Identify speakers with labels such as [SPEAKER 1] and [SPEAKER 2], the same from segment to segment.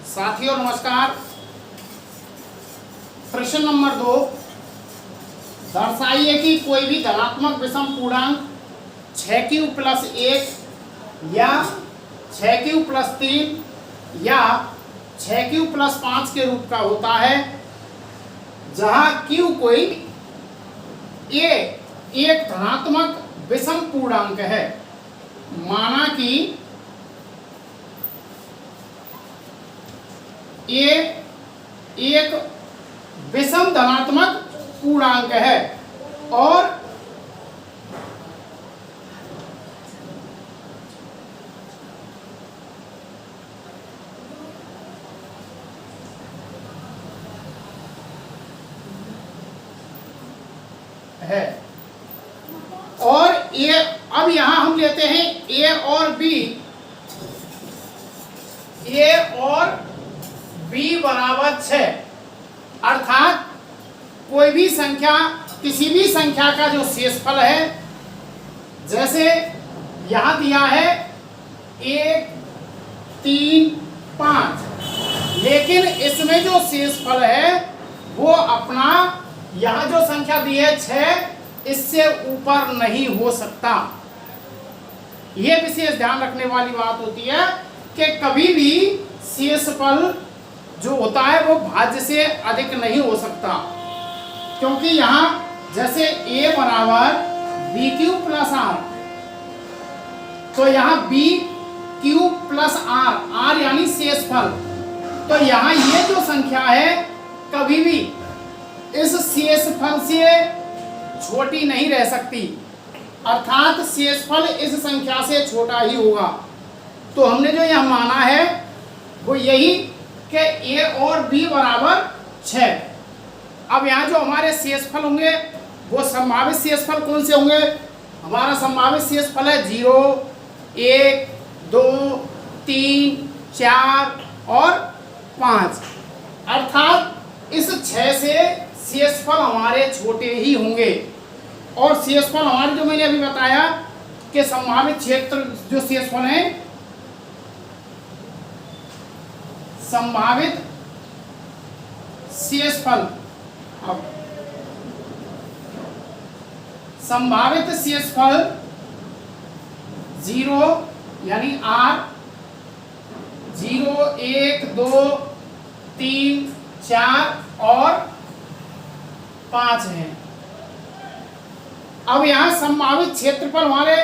[SPEAKER 1] साथियों नमस्कार। प्रश्न नंबर 2, दर्शाइए कि कोई भी धनात्मक विषम पूर्णांक 6q + 1 या 6q + 3 या 6q + 5 के रूप का होता है, जहां q कोई एक धनात्मक विषम पूर्णांक है। माना कि ये एक विषम धनात्मक पूर्णांक है और है और ये अब यहां हम लेते हैं a और b, बराबर 6, अर्थात कोई भी संख्या, किसी भी संख्या का जो शेषफल है, जैसे यहां दिया है 1, 3, 5, लेकिन इसमें जो शेषफल है वो अपना यहां जो संख्या दी है 6, इससे ऊपर नहीं हो सकता। यह विशेष ध्यान रखने वाली बात होती है कि कभी भी शेषफल जो होता है वो भाज्य से अधिक नहीं हो सकता, क्योंकि यहां जैसे a बराबर bq + r, तो यहां bq + r यानी शेषफल, तो यहां ये जो संख्या है कभी भी इस शेषफल से छोटी नहीं रह सकती, अर्थात शेषफल इस संख्या से छोटा ही होगा। तो हमने जो यह माना है वो यही कि a और b बराबर 6। अब यहाँ जो हमारे शेषफल होंगे वो संभावित शेषफल कौन से होंगे? हमारा संभावित शेषफल है 0, 1, 2, 3, 4 और 5, अर्थात इस 6 से शेषफल हमारे छोटे ही होंगे। और शेषफल हमारे जो मैंने अभी बताया कि संभावित क्षेत्र जो शेषफल है, संभावित शेषफल, अब संभावित शेषफल 0 यानी r, 0, 1, 2, 3, 4 और 5 है। अब यहां संभावित क्षेत्रफल हमारे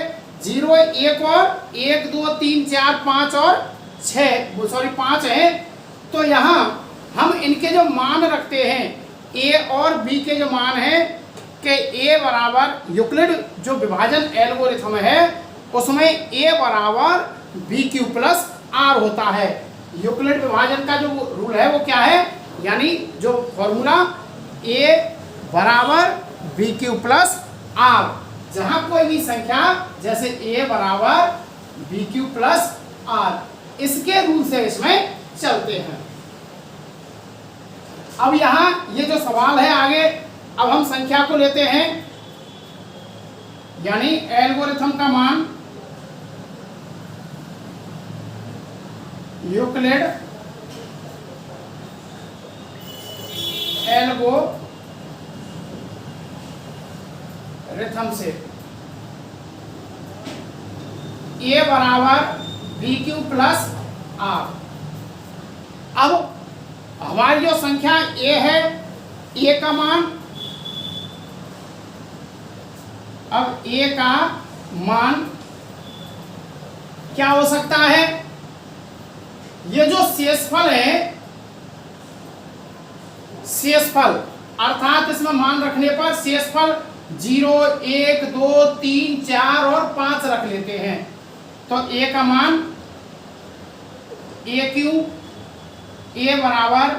[SPEAKER 1] 0, 1 और 1, 2, 3, 4, 5 और 5 है। तो यहां हम इनके जो मान रखते हैं a और b के जो मान है कि a बराबर यूक्लिड जो विभाजन एल्गोरिथम है उसमें a बराबर bq + r होता है। यूक्लिड विभाजन का जो रूल है वो क्या है, यानी जो फॉर्मूला a बराबर bq + r, जहां कोई भी संख्या जैसे a बराबर bq + r, इसके रूल से इसमें चलते हैं। अब यहां ये जो सवाल है आगे, अब हम संख्या को लेते हैं, यानी एल्गोरिथम का मान, यूक्लिड एल्गोरिथम से a बराबर bq + r। अब हमारी जो संख्या a है, a का मान, अब a का मान क्या हो सकता है? ये जो शेषफल है, शेषफल अर्थात इसमें मान रखने पर शेषफल 0, 1, 2, 3, 4 और 5 रख लेते हैं। तो a का मान a बराबर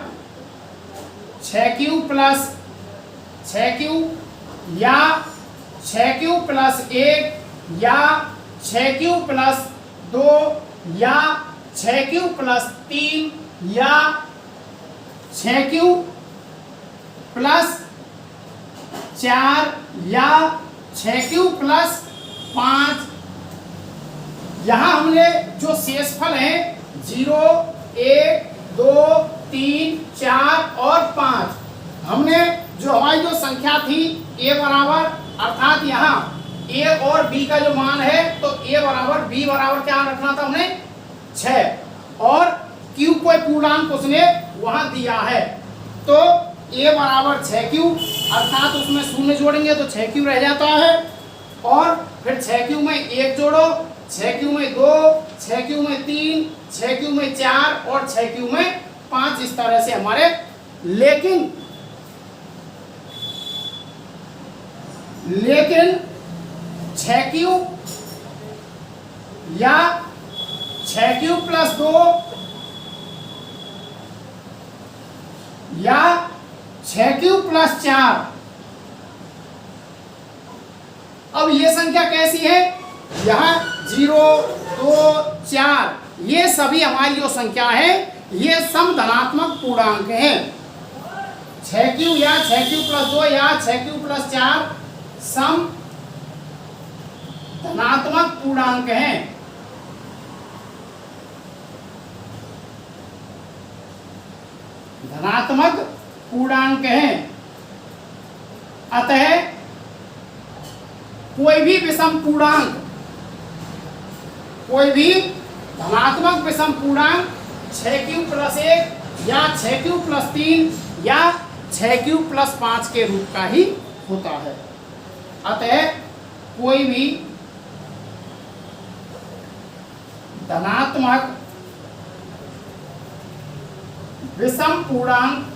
[SPEAKER 1] 6q + 6q या 6q + 1 या 6q + 2 या 6q + 3 या 6q + 4 या 6q + 5। यहाँ हमने जो शेषफल है 0, 1, 2, 3, 4 और 5। हमने जो हमारी जो संख्या थी a बराबर, अर्थात यहाँ a और b का जो मान है तो a बराबर b बराबर क्या रखना था हमने 6, और q कोई पूर्णांक उसने वहां दिया है तो a बराबर 6q, अर्थात उसमें शून्य जोड़ेंगे तो 6q रह जाता है, और फिर 6q में 1 जोड़ो, 6q में 2, 6q में 3, 6q में 4 और 6q में 5। इस तरह से हमारे, लेकिन 6q या 6q प्लस 2 या 6q प्लस 4, अब ये संख्या कैसी है, यहाँ 0, 2, 4 ये सभी हमारी जो संख्या है ये सम धनात्मक पूर्णांक हैं। 6q या 6q प्लस 2 या 6q प्लस 4 सम धनात्मक पूर्णांक हैं। धनात्मक पूर्णांक हैं, अतः कोई भी विषम पूर्णांक, कोई भी धनात्मक विषम पूर्णांक 6q प्लस 1 या 6q प्लस 3 या 6q प्लस 5 के रूप का ही होता है। अतः कोई भी धनात्मक विषम पूर्णांक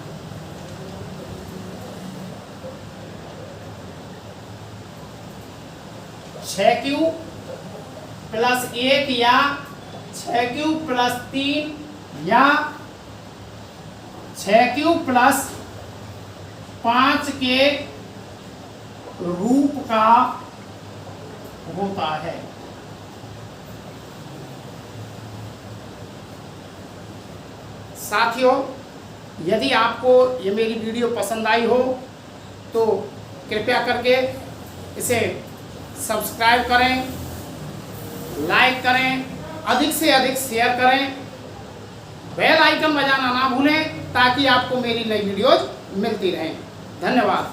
[SPEAKER 1] छह क्यू प्लस 1 या 6q प्लस 3 या 6q प्लस 5 के रूप का होता है। साथियों, यदि आपको ये मेरी वीडियो पसंद आई हो तो कृपया करके इसे सब्सक्राइब करें, लाइक करें, अधिक से अधिक शेयर करें, बेल आइकन बजाना ना भूलें ताकि आपको मेरी नई वीडियोज मिलती रहें। धन्यवाद।